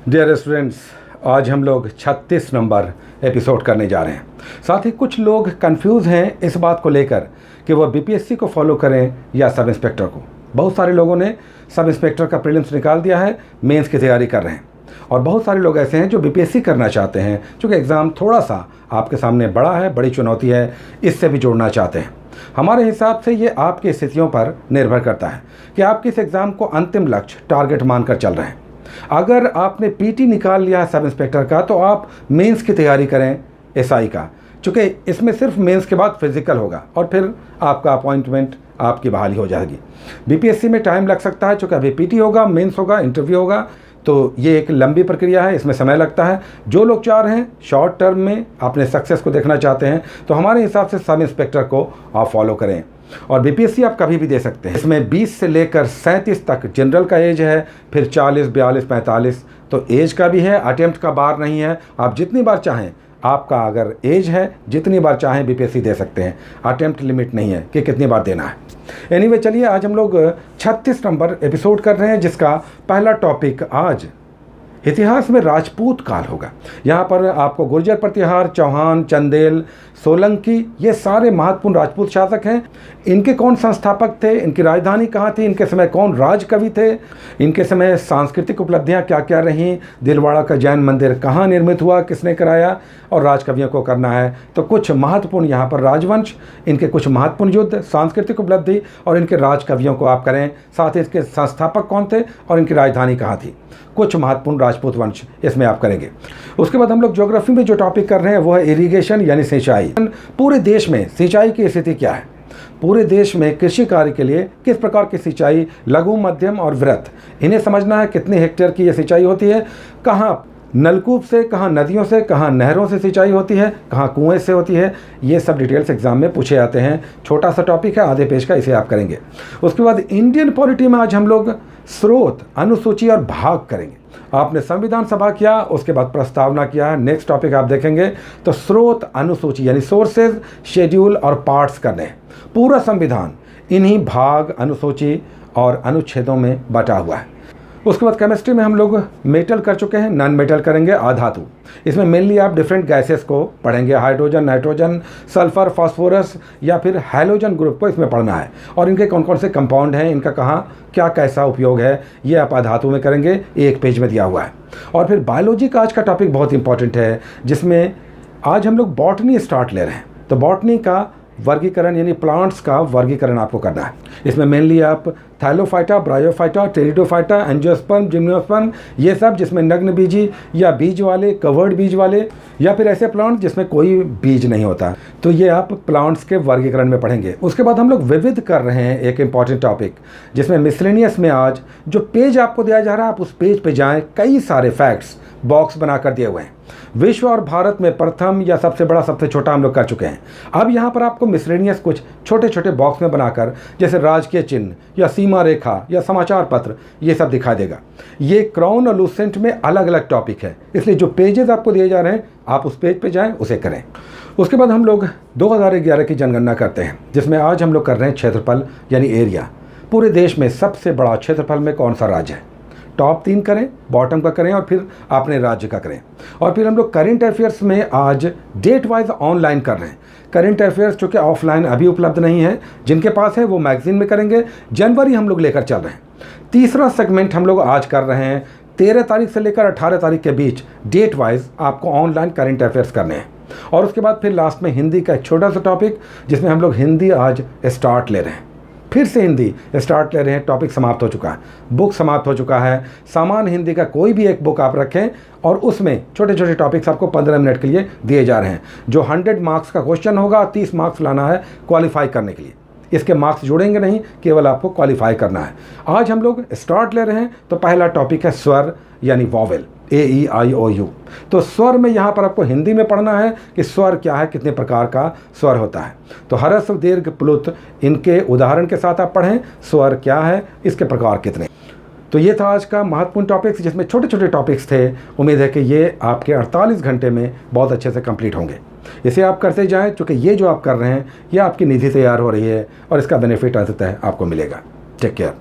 Dear students, आज हम लोग 36 नंबर एपिसोड करने जा रहे हैं। साथ ही कुछ लोग कंफ्यूज हैं इस बात को लेकर कि वह बीपीएससी को फॉलो करें या सब इंस्पेक्टर को। बहुत सारे लोगों ने सब इंस्पेक्टर का प्रीलिम्स निकाल दिया है, मेंस की तैयारी कर रहे हैं, और बहुत सारे लोग ऐसे हैं जो बीपीएससी करना चाहते हैं, क्योंकि एग्ज़ाम थोड़ा सा आपके सामने बड़ा है, बड़ी चुनौती है, इससे भी जुड़ना चाहते हैं। हमारे हिसाब से ये आपकी स्थितियों पर निर्भर करता है कि आप किस एग्ज़ाम को अंतिम लक्ष्य टारगेट मानकर चल रहे हैं। अगर आपने पीटी निकाल लिया है सब इंस्पेक्टर का, तो आप मेंस की तैयारी करें एसआई का, क्योंकि इसमें सिर्फ मेंस के बाद फिजिकल होगा और फिर आपका अपॉइंटमेंट, आपकी बहाली हो जाएगी। बीपीएससी में टाइम लग सकता है, क्योंकि अभी पीटी होगा, मेंस होगा, इंटरव्यू होगा, तो ये एक लंबी प्रक्रिया है, इसमें समय लगता है। जो लोग चाह रहे हैं शॉर्ट टर्म में अपने सक्सेस को देखना चाहते हैं, तो हमारे हिसाब से सब इंस्पेक्टर को आप फॉलो करें। और बीपीएससी आप कभी भी दे सकते हैं। इसमें 20 से लेकर 37 तक जनरल का एज है, फिर 40, 42, 45, तो एज का भी है, अटेम्प्ट का बार नहीं है। आप जितनी बार चाहें, आपका अगर एज है, जितनी बार चाहें बीपीएससी दे सकते हैं। अटेम्प्ट लिमिट नहीं है कि कितनी बार देना है। एनीवे, चलिए आज हम लोग 36 नंबर एपिसोड कर रहे हैं, जिसका पहला टॉपिक आज इतिहास में राजपूत काल होगा। यहाँ पर आपको गुर्जर प्रतिहार, चौहान, चंदेल, सोलंकी, ये सारे महत्वपूर्ण राजपूत शासक हैं। इनके कौन संस्थापक थे, इनकी राजधानी कहाँ थी, इनके समय कौन राजकवि थे, इनके समय सांस्कृतिक उपलब्धियाँ क्या क्या रहीं, दिलवाड़ा का जैन मंदिर कहाँ निर्मित हुआ, किसने कराया, और राजकवियों को करना है तो कुछ महत्वपूर्ण यहाँ पर राजवंश, इनके कुछ महत्वपूर्ण युद्ध, सांस्कृतिक उपलब्धि और इनके राजकवियों को आप करें। साथ ही इसके संस्थापक कौन थे और इनकी राजधानी कहाँ थी, कुछ महत्वपूर्ण राजपूत वंश इसमें आप करेंगे। उसके बाद हम लोग ज्योग्राफी में जो टॉपिक कर रहे हैं वो है इरिगेशन यानी सिंचाई। पूरे देश में सिंचाई की स्थिति क्या है, पूरे देश में कृषि कार्य के लिए किस प्रकार की सिंचाई, लघु, मध्यम और वृहत, इन्हें समझना है। कितने हेक्टेयर की ये सिंचाई होती है, कहाँ नलकूप से, कहाँ नदियों से, कहाँ नहरों से सिंचाई होती है, कहाँ कुएं से होती है, ये सब डिटेल्स एग्जाम में पूछे जाते हैं। छोटा सा टॉपिक है, आधे पेज का, इसे आप करेंगे। उसके बाद इंडियन पॉलिटी में आज हम लोग स्रोत, अनुसूची और भाग करेंगे। आपने संविधान सभा किया, उसके बाद प्रस्तावना किया है, नेक्स्ट टॉपिक आप देखेंगे तो स्रोत, अनुसूची यानी सोर्सेज, शेड्यूल और पार्ट्स करने हैं। पूरा संविधान इन्हीं भाग, अनुसूची और अनुच्छेदों में बटा हुआ है। उसके बाद केमिस्ट्री में हम लोग मेटल कर चुके हैं, नॉन मेटल करेंगे, अधातु। इसमें मेनली आप डिफरेंट गैसेस को पढ़ेंगे, हाइड्रोजन, नाइट्रोजन, सल्फर, फास्फोरस या फिर हैलोजन ग्रुप को इसमें पढ़ना है, और इनके कौन कौन से कंपाउंड हैं, इनका कहाँ क्या कैसा उपयोग है, ये आप अधातु में करेंगे, एक पेज में दिया हुआ है। और फिर बायोलॉजी का आज का टॉपिक बहुत इंपॉर्टेंट है, जिसमें आज हम लोग बॉटनी स्टार्ट ले रहे हैं। तो बॉटनी का वर्गीकरण यानी प्लांट्स का वर्गीकरण आपको करना है। इसमें मेनली आप Thallophyta, bryophyta, pteridophyta, angiosperm, gymnosperm, ये सब जिसमें नग्न बीजी या बीज वाले, कवर्ड बीज वाले, या फिर ऐसे प्लांट जिसमें कोई बीज नहीं होता, तो ये आप प्लांट्स के वर्गीकरण में पढ़ेंगे। उसके बाद हम लोग विविध कर रहे हैं एक इंपॉर्टेंट टॉपिक, जिसमें मिसलेनियस में आज जो पेज आपको दिया जा रहा है, आप उस पेज पे जाएं, कई सारे फैक्ट्स बॉक्स बनाकर दिए हुए हैं। विश्व और भारत में प्रथम या सबसे बड़ा, सबसे छोटा हम लोग कर चुके हैं। अब यहाँ पर आपको मिसलेनियस कुछ छोटे छोटे बॉक्स में बनाकर, जैसे राजकीय चिन्ह या सीमा रेखा या समाचार पत्र, ये सब दिखा देगा। ये क्राउन और लूसेंट में अलग अलग टॉपिक है, इसलिए जो पेजेस आपको दिए जा रहे हैं, आप उस पेज पे जाएं, उसे करें। उसके बाद हम लोग 2011 की जनगणना करते हैं, जिसमें आज हम लोग कर रहे हैं क्षेत्रफल यानी एरिया। पूरे देश में सबसे बड़ा क्षेत्रफल में कौन सा राज्य है, टॉप 3 करें, बॉटम का करें और फिर अपने राज्य का करें। और फिर हम लोग करेंट अफेयर्स में आज डेट वाइज ऑनलाइन कर रहे हैं। करेंट अफेयर्स चूँकि ऑफलाइन अभी उपलब्ध नहीं है, जिनके पास है वो मैगजीन में करेंगे। जनवरी हम लोग लेकर चल रहे हैं। तीसरा सेगमेंट हम लोग आज कर रहे हैं, 13 तारीख से लेकर 18 तारीख के बीच डेट वाइज आपको ऑनलाइन करेंट अफेयर्स करने हैं। और उसके बाद फिर लास्ट में हिंदी का एक छोटा सा टॉपिक, जिसमें हम लोग हिंदी आज स्टार्ट ले रहे हैं, फिर से हिंदी स्टार्ट ले रहे हैं। टॉपिक समाप्त हो चुका है, बुक समाप्त हो चुका है। सामान्य हिंदी का कोई भी एक बुक आप रखें और उसमें छोटे छोटे टॉपिक्स आपको 15 मिनट के लिए दिए जा रहे हैं। जो 100 मार्क्स का क्वेश्चन होगा, 30 मार्क्स लाना है क्वालिफाई करने के लिए। इसके मार्क्स जुड़ेंगे नहीं, केवल आपको क्वालिफाई करना है। आज हम लोग स्टार्ट ले रहे हैं, तो पहला टॉपिक है स्वर यानी वॉवेल, AEIOU। तो स्वर में यहाँ पर आपको हिंदी में पढ़ना है कि स्वर क्या है, कितने प्रकार का स्वर होता है। तो ह्रस्व, दीर्घ, प्लुत, इनके उदाहरण के साथ आप पढ़ें, स्वर क्या है, इसके प्रकार कितने। तो ये था आज का महत्वपूर्ण टॉपिक्स, जिसमें छोटे छोटे टॉपिक्स थे। उम्मीद है कि ये आपके 48 घंटे में बहुत अच्छे से कंप्लीट होंगे। इसे आप करते जाएं, क्योंकि ये जो आप कर रहे हैं, ये आपकी निधि तैयार हो रही है और इसका बेनिफिट अंततः आपको मिलेगा। Take care.